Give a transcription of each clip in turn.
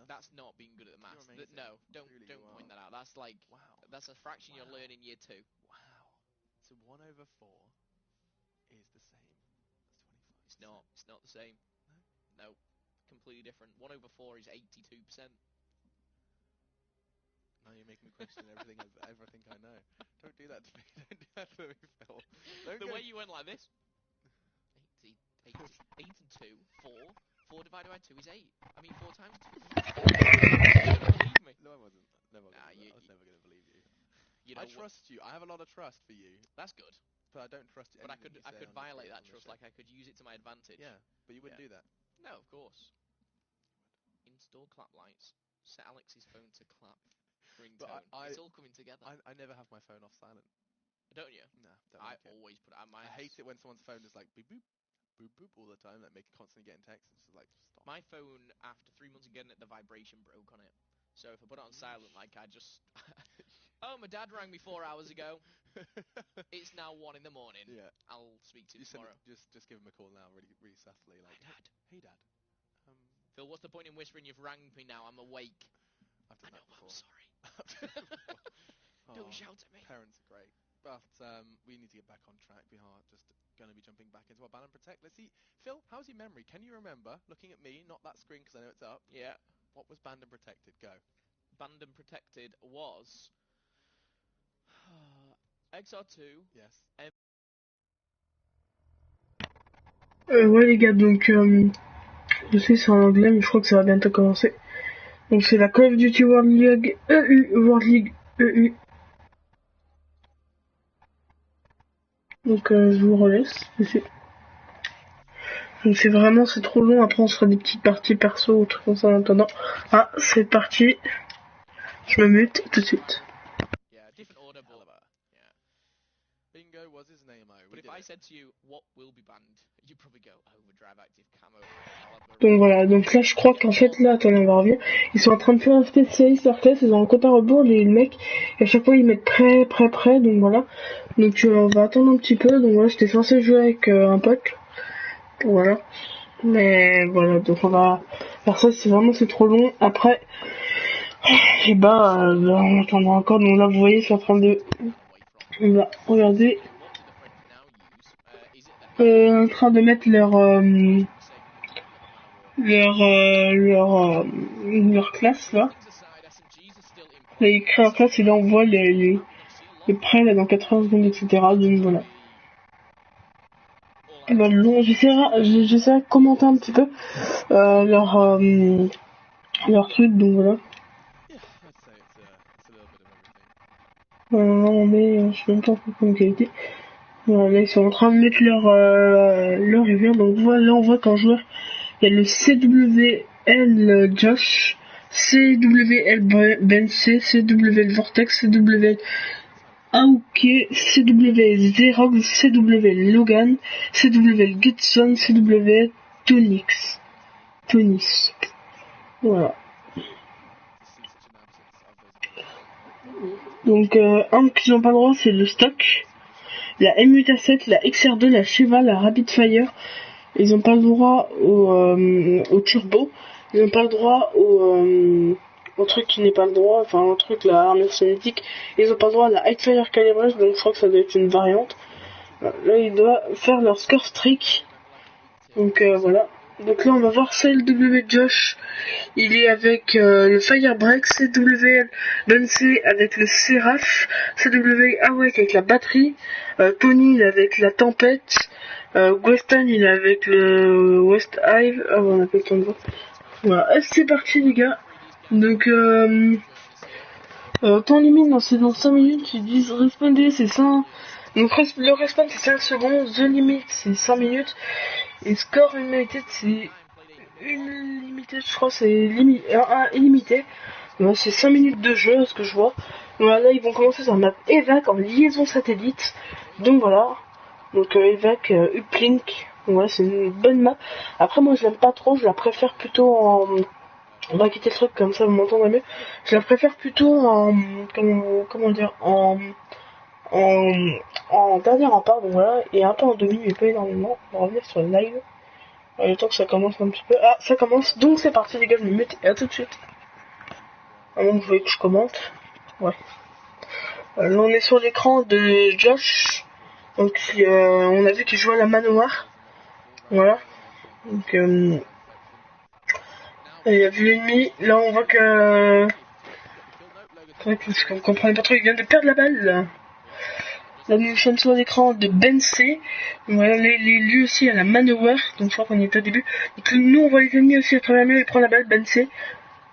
math. That's not being good at the maths. No, don't point that out. That's like, that's a fraction you'll learn in year 2. Wow. So 1/4 is the same as 25. It's not. It's not the same. No. Completely different. 1/4 is 82%. Now you're making me question everything I know. Don't do that to me. Don't do that to me, Phil. The way you went like this. 8 and 2, 4. 4 divided by 2 is 8. I mean, 4 times 2 is 8. Believe me. No, I wasn't. I was never going to believe you. I trust you. I have a lot of trust for you. That's good. But I don't trust you. But I could violate that trust. Like, I could use it to my advantage. Yeah, but you wouldn't do that. No, of course. Install clap lights. Set Alex's phone to clap. Ringtone. It's all coming together. I never have my phone off silent. Don't you? Nah, I always put it on my... I hate it when someone's phone is like boop boop, boop boop all the time, like constantly getting texts. It's just like, stop. My phone, after 3 months of getting it, the vibration broke on it. So if I put it on silent, like, I just... Oh, my dad rang me 4 hours ago. It's now 1 in the morning. Yeah. I'll speak to you tomorrow. Just give him a call now, really subtly, like, Hi, Dad. Hey, Dad. Phil, what's the point in whispering? You've rang me now. I'm awake. I've done that before. I'm sorry. Don't shout at me. Parents are great. But we need to get back on track. We are just going to be jumping back into our ban and protect. Let's see. Phil, how's your memory? Can you remember, looking at me, not that screen because I know it's up. Yeah. What was banned and protected? Go. Banned and protected was... XR2. Yes. Ouais les gars, donc je sais c'est en anglais mais je crois que ça va bientôt commencer. Donc c'est la Call of Duty World League EU. Donc je vous relaisse dessus. Donc c'est trop long, après on se fera des petites parties perso ou trucs comme ça en attendant. Ah, c'est parti. Je me mute tout de suite. Bingo was his name, But if I said to you, what will be banned, you'd probably go overdrive active camo. Donc voilà, donc là je crois qu'en fait là, attendez, on va revenir. Ils sont en train de faire un spécialiste leur classe, ils ont un compte à rebours, les mecs, et à chaque fois ils mettent prêt, donc voilà. Donc on va attendre un petit peu, donc voilà, j'étais censé jouer avec un pote. Voilà. Mais voilà, donc on va faire ça, c'est trop long. Après, et on attendra encore, donc là vous voyez, c'est en train de... On va regarder. En train de mettre leur classe là. Là ils créent leur classe et là on voit les prêts là dans 80 secondes, etc. Donc voilà. Et ben j'essaierai de commenter un petit peu leur truc, donc voilà. Non mais je sais même pas comment qualité. Voilà, là ils sont en train de mettre leur rivière, donc voilà, là on voit qu'en joueur il y a le CWL Josh, CWL Ben-C, CWL Vortex, CWL Aoki, CWL Xerox, CWL Logan, CWL Gutson, CWL Tonix. Voilà. Donc un qu'ils n'ont pas le droit c'est le stock, la MUT7, la XR2, la Sheva, la Rapid Fire. Ils n'ont pas le droit au turbo, ils n'ont pas le droit au truc qui n'est pas le droit, enfin au truc la armure cinétique, ils n'ont pas le droit à la High Fire calibrage, donc je crois que ça doit être une variante. Là ils doivent faire leur score streak, donc voilà. Donc là on va voir CLW Josh, il est avec le Firebreak, CWL Bency avec le Seraph, CW Awake avec la batterie, Tony il est avec la tempête, Weston il est avec le West Hive, on a pas le temps de voir. Voilà, c'est parti les gars. Donc temps limite c'est dans 5 minutes, ils disent responder c'est 5. Donc le respawn c'est 5 secondes, the limit c'est 5 minutes, et score unlimited c'est une limitée, je crois c'est illimité. Voilà, c'est 5 minutes de jeu à ce que je vois. Voilà, là ils vont commencer sur la map Evac en liaison satellite. Donc voilà. Donc Evac Uplink. Voilà, c'est une bonne map. Après moi je l'aime pas trop, je la préfère plutôt en... On va quitter le truc comme ça vous m'entendrez mieux. Je la préfère plutôt en... Comment dire, en dernier rempart, donc voilà, et un peu en demi, mais pas énormément. On va revenir sur le live. Le temps que ça commence un petit peu. Ah, ça commence, donc c'est parti les gars, je me mets et à tout de suite. Avant que vous voyez que je commente. Ouais. Là on est sur l'écran de Josh. Donc on a vu qu'il jouait à la manowar. Voilà. Donc il a vu l'ennemi. Là on voit que... Vous comprenez pas trop, il vient de perdre la balle. Là nous sommes sur l'écran de Ben C. Voilà, lui aussi à la manowar. Donc je crois qu'on y est au début. Donc nous on voit les ennemis aussi à travers le mur. Il prend la balle, Ben C.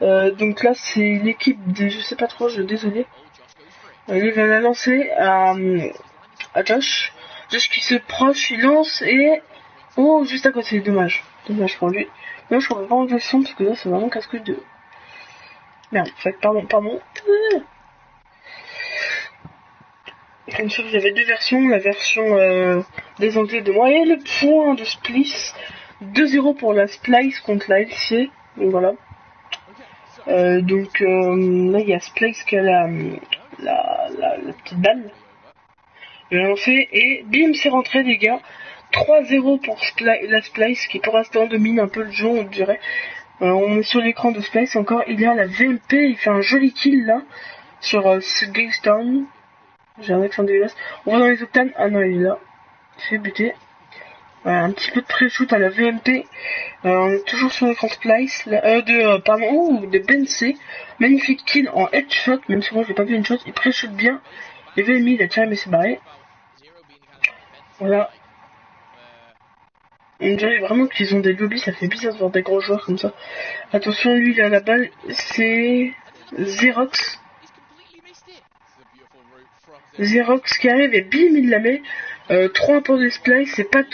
Donc là c'est l'équipe de... Je sais pas trop, désolé. Il va la lancer à Josh. Josh qui se proche, il lance et... Oh, juste à côté, dommage. Dommage pour lui. Là, je comprends pas enlever le son parce que là, c'est vraiment casse-couille de... Merde, en fait, pardon. Comme sûr, vous avez deux versions. La version des Anglais de moi et le point de Splice. 2-0 pour la Splice contre la LC. Donc voilà. Donc là, il y a Splice qui a la petite balle. Il a lancé et bim, c'est rentré, les gars. 3-0 pour la Splice qui pour l'instant domine un peu le jeu, on dirait. On est sur l'écran de Splice encore. Il a la VMP, il fait un joli kill là sur Gaystown. J'ai un accent dégueulasse. On va dans les octanes. Ah non, il est là. Il fait buter. Un petit peu de pré-shoot à la VMP. On est toujours sur l'écran Splice. De Ben C. Magnifique kill en headshot. Même si moi je l'ai pas vu une shot. Il pré-shoot bien. Les VMI, il a tiré mais c'est barré. Voilà. On dirait vraiment qu'ils ont des lobbies, ça fait bizarre de voir des gros joueurs comme ça. Attention, lui il a la balle, c'est Xerox. Xerox qui arrive et bim il la met. 3 pour des splice, c'est pas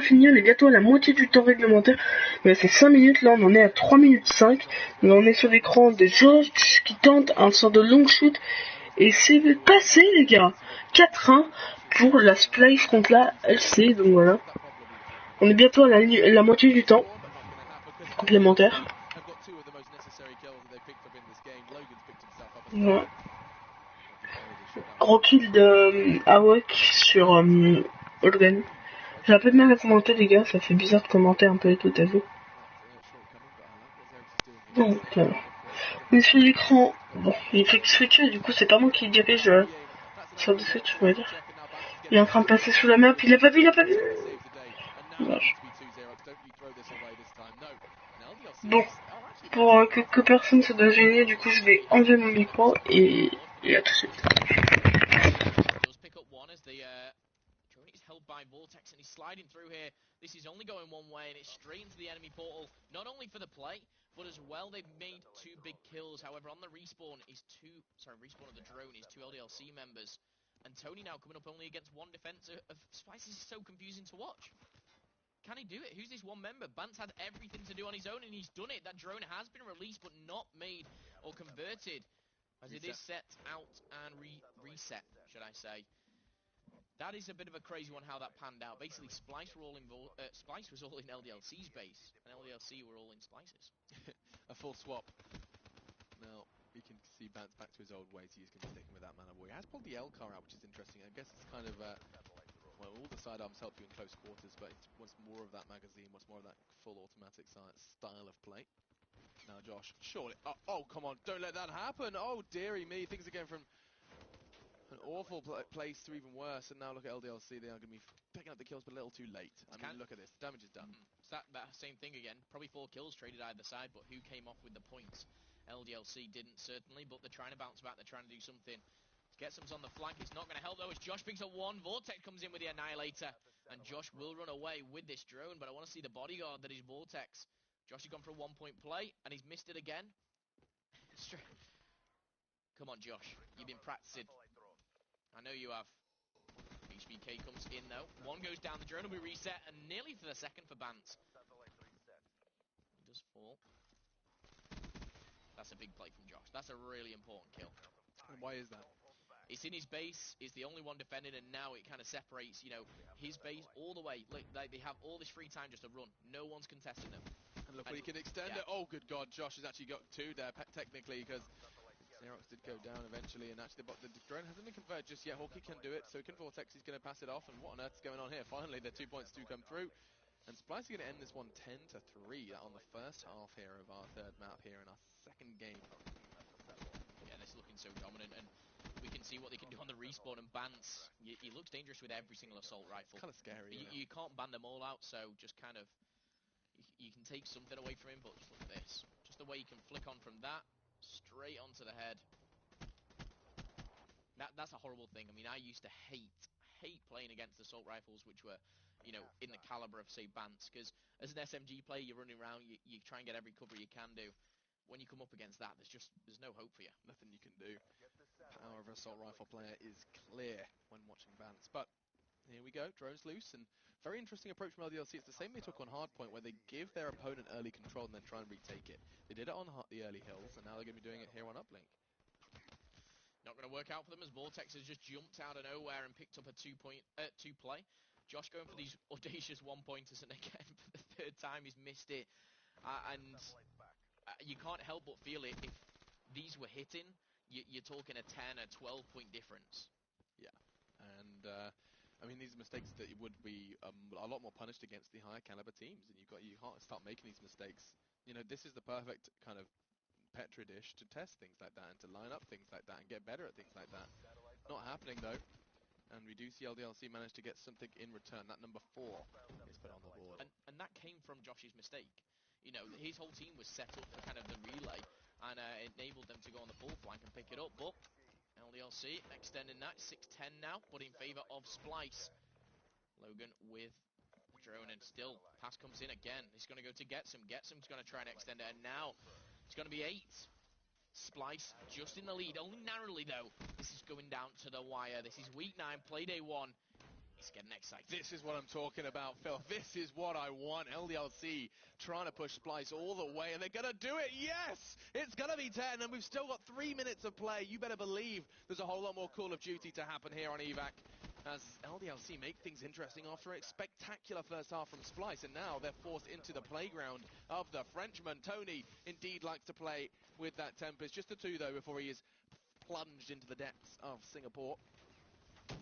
fini, on est bientôt à la moitié du temps réglementaire. C'est 5 minutes, là on en est à 3 minutes 5. Là on est sur l'écran de Josh qui tente un sort de long shoot. Et c'est passé les gars. 4-1 pour la splice contre la LC, donc voilà. On est bientôt à la moitié du temps complémentaire. Voilà. Gros kill de Awak sur Holgan. J'ai un peu de mal à commenter les gars, ça fait bizarre de commenter un peu tout à vous. Donc on est sur l'écran. Bon, il fait que switcher, du coup c'est pas moi qui dirige sur le switch, on va dire. Il est en train de passer sous la map, il a pas vu. Dommage. Bon, pour quelques personnes ça doit gêner, du coup je vais enlever mon micro et à tout de suite. By Vortex and he's sliding through here. This is only going one way and it's straight into the enemy portal. Not only for the play, but as well they've made 2 big kills. However, on the respawn respawn of the drone is 2 LDLC members. And Tony now coming up only against 1 defense of Spice. This is so confusing to watch. Can he do it? Who's this one member? Bance had everything to do on his own and he's done it. That drone has been released but not made or converted. As it is set out and reset, should I say. That is a bit of a crazy one how that panned out. Basically, Splice was all in LDLC's base, and LDLC were all in Splice's. A full swap. Now, we can see Bance back to his old ways. He's going to be sticking with that mana war. He has pulled the L car out, which is interesting. I guess it's kind of, well, all the sidearms help you in close quarters, but it's what's more of that magazine, what's more of that full automatic style of play. Now, Josh, surely. Oh, come on, don't let that happen. Oh, dearie me. Things are going from an awful place to even worse, and now look at LDLC, they are going to be picking up the kills, but a little too late. I mean, look at this, the damage is done. It's that same thing again, probably 4 kills traded either side, but who came off with the points? LDLC didn't, certainly, but they're trying to bounce back, they're trying to do something. Get some on the flank, it's not going to help though, as Josh picks up 1, Vortex comes in with the Annihilator, and Josh will run away with this drone, but I want to see the bodyguard that is Vortex. Josh has gone for a 1-point play, and he's missed it again. Come on, Josh, you've been practicing. I know you have. HBK comes in though. 1 goes down, the drone will be reset, and nearly for the second for Bance. He does fall. That's a big play from Josh. That's a really important kill. And why is that? It's in his base, he's the only one defending, and now it kind of separates, you know, his base all the way. Look, they have all this free time just to run. No one's contesting them. And look what he can extend it. Oh, good God, Josh has actually got 2 there, technically, because Xerox did go down eventually, and actually the drone hasn't been converted just yet. Hawkeye can do it, so can Vortex, he's going to pass it off, and what on earth is going on here? Finally, the 2 points do come through, and Splice are going to end this one 10-3 on the first half here of our 3rd map here in our 2nd game. looking so dominant, and we can see what they can do on the respawn, and Bance, he looks dangerous with every single assault rifle. Kind of scary. You can't ban them all out, so just kind of, you can take something away from him, but just look at this. Just the way you can flick on from that, straight onto the head. That's a horrible thing. I mean, I used to hate playing against assault rifles, which were, you know, in the caliber of, say, Bance, because as an SMG player, you're running around, you try and get every cover you can do. When you come up against that, there's no hope for you. Nothing you can do. Power of an assault rifle player is clear when watching Bance. But here we go, drones loose, and very interesting approach from LDLC. It's the same they took on Hardpoint, where they give their opponent early control and then try and retake it. They did it on the early hills, and now they're going to be doing it here on Uplink. Not going to work out for them as Vortex has just jumped out of nowhere and picked up a two play. Josh going for these audacious one-pointers, and again, for the third time, he's missed it. You can't help but feel it. If these were hitting, you're talking a 10 or 12-point difference. Yeah, and I mean, these are mistakes that would be a lot more punished against the higher caliber teams, and you can't start making these mistakes. You know, this is the perfect kind of petri dish to test things like that and to line up things like that and get better at things like that. Not happening though, and we do see LDLC manage to get something in return. That number 4 is put on the board, and that came from Josh's mistake. You know, his whole team was set up for kind of the relay, and enabled them to go on the full flank and pick it up. But LDLC extending that 6-10 now, but in favor of Splice. Logan with the drone, and still pass comes in again. He's going to go to Getsum. Getsum's going to try and extend it, and now it's going to be 8. Splice just in the lead, only narrowly though. This is going down to the wire. This is week 9, play day 1. He's getting excited. This is what I'm talking about, Phil. This is what I want. LDLC trying to push Splice all the way, and they're going to do it. Yes! It's going to be 10, and we've still got 3 minutes of play. You better believe there's a whole lot more Call of Duty to happen here on evac, as LDLC make things interesting after a spectacular first half from Splice, and now they're forced into the playground of the Frenchman. Tony indeed likes to play with that Tempest. Just the 2, though, before he is plunged into the depths of Singapore.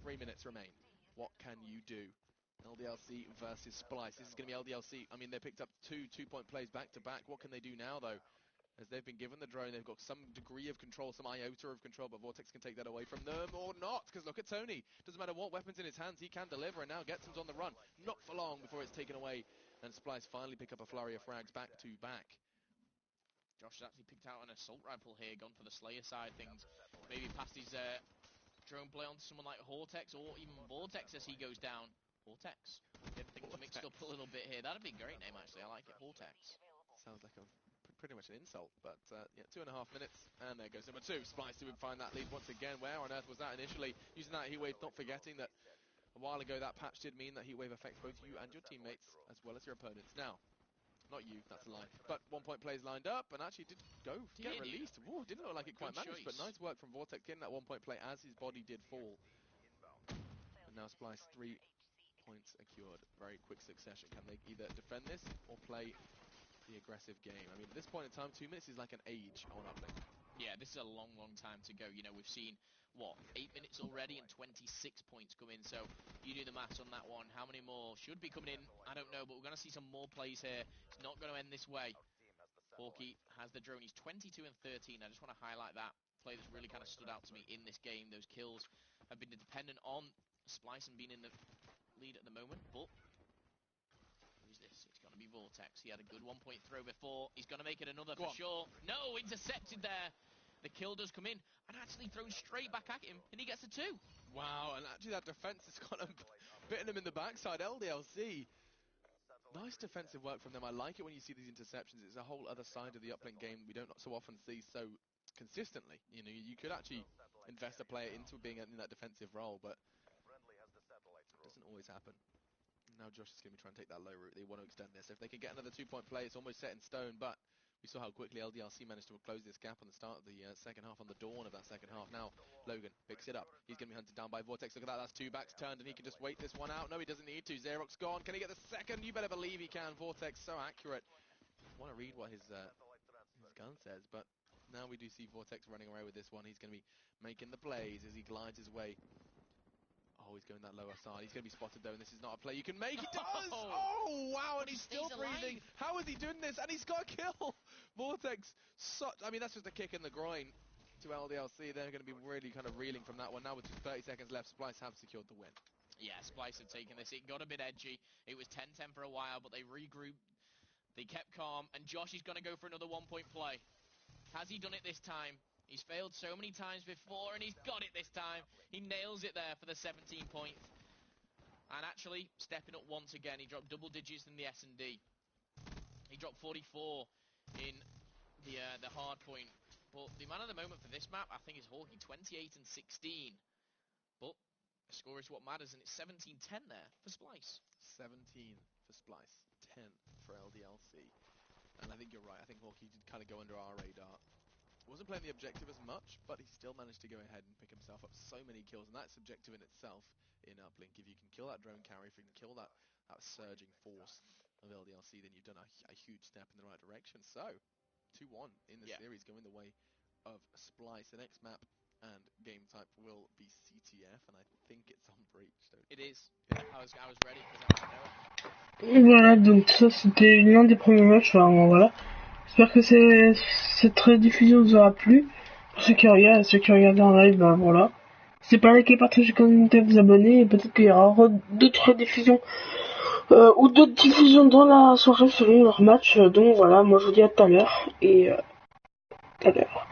3 minutes remain. What can you do? LDLC versus Splice. This is going to be LDLC. I mean, they picked up 2 2-point plays back-to-back. What can they do now, though? As they've been given the drone, they've got some degree of control, some iota of control, but Vortex can take that away from them or not, because look at Tony. Doesn't matter what weapons in his hands, he can deliver, and now Getson's on the run. Not for long before it's taken away, and Splice finally pick up a flurry of frags back-to-back. Josh has actually picked out an assault rifle here, gone for the Slayer side things. Maybe passed his drone play onto someone like Hortex, or even Vortex as he goes down. Hortex. Get things mixed up a little bit here. That'd be a great name, actually. I like it. Hortex. Sounds like pretty much an insult, but yeah, 2.5 minutes, and there goes number 2. Splice to find that lead once again. Where on earth was that initially? Using that heat wave, not forgetting that a while ago that patch did mean that heat wave affects both you and your teammates, as well as your opponents. Now, not you, that's a lie, but 1-point plays lined up, and actually did get released. Ooh, didn't look like it quite managed, but nice work from Vortex getting that 1-point play as his body did fall. And now Splice 3 points secured. Very quick succession. Can they either defend this or play the aggressive game? I mean, at this point in time, 2 minutes is like an age on Uplink. Yeah, this is a long time to go. You know, we've seen, what, 8 minutes already and 26 points come in, so you do the maths on that one. How many more should be coming in? I don't know, but we're going to see some more plays here. It's not going to end this way. Porky has the drone. He's 22 and 13. I just want to highlight that play that's really kind of stood out to me in this game. Those kills have been dependent on Splice and being in the lead at the moment, but who's this? It's going to be Vortex. He had a good 1-point throw before. He's going to make it another for sure. No, intercepted there. The kill does come in, and actually thrown straight back at him, and he gets a 2. Wow, and actually that defense has got him, bitten him in the backside. LDLC. Nice defensive work from them. I like it when you see these interceptions. It's a whole other side of the Uplink game we don't so often see so consistently. You know, you could actually invest a player into being in that defensive role, but it doesn't always happen. Now Josh is going to be trying to take that low route. They want to extend this. If they can get another 2-point play, it's almost set in stone, but we saw how quickly LDLC managed to close this gap on the start of the second half, on the dawn of that second half. Now, Logan picks it up. He's going to be hunted down by Vortex. Look at that. That's 2 backs turned, and he can just wait this one out. No, he doesn't need to. Xerox gone. Can he get the second? You better believe he can. Vortex, so accurate. I want to read what his gun says, but now we do see Vortex running away with this one. He's going to be making the plays as he glides his way. Oh, he's going that lower side. He's going to be spotted, though, and this is not a play you can make. He does! Oh, wow, and he's still breathing. How is he doing this? And he's got a kill! Vortex, I mean, that's just a kick in the groin, to to LDLC. They're going to be really kind of reeling from that one. Now with just 30 seconds left, Splice have secured the win. Yeah, Splice have taken this. It got a bit edgy. It was 10-10 for a while, but they regrouped. They kept calm, and Josh is going to go for another one-point play. Has he done it this time? He's failed so many times before, and he's got it this time. He nails it there for the 17 points. And actually, stepping up once again, he dropped double digits in the S&D. He dropped 44 in the hard point. But the man of the moment for this map, I think, is Hawkey, 28 and 16. But the score is what matters, and it's 17-10 there for Splice. 17 for Splice, 10 for LDLC. And I think you're right. I think Hawkey did kind of go under our radar. Wasn't playing the objective as much, but he still managed to go ahead and pick himself up so many kills, and that's objective in itself in Uplink. If you can kill that drone carrier, if you can kill that surging force of LDLC, then you've done a huge step in the right direction. So, 2-1 in the series, going the way of Splice. The next map and game type will be CTF, and I think it's on Breach. It is. I was ready because I know it. Voilà, donc ça c'était l'un des premiers matchs, enfin, voilà. J'espère que cette rediffusion vous aura plu. Pour ceux qui regardent, ceux qui regardent en live, ben voilà. C'est pas liker, partager, commenter, vous abonner, et peut-être qu'il y aura d'autres rediffusions ou d'autres diffusions dans la soirée selon leur match. Donc voilà, moi je vous dis à tout à l'heure, et tout à l'heure.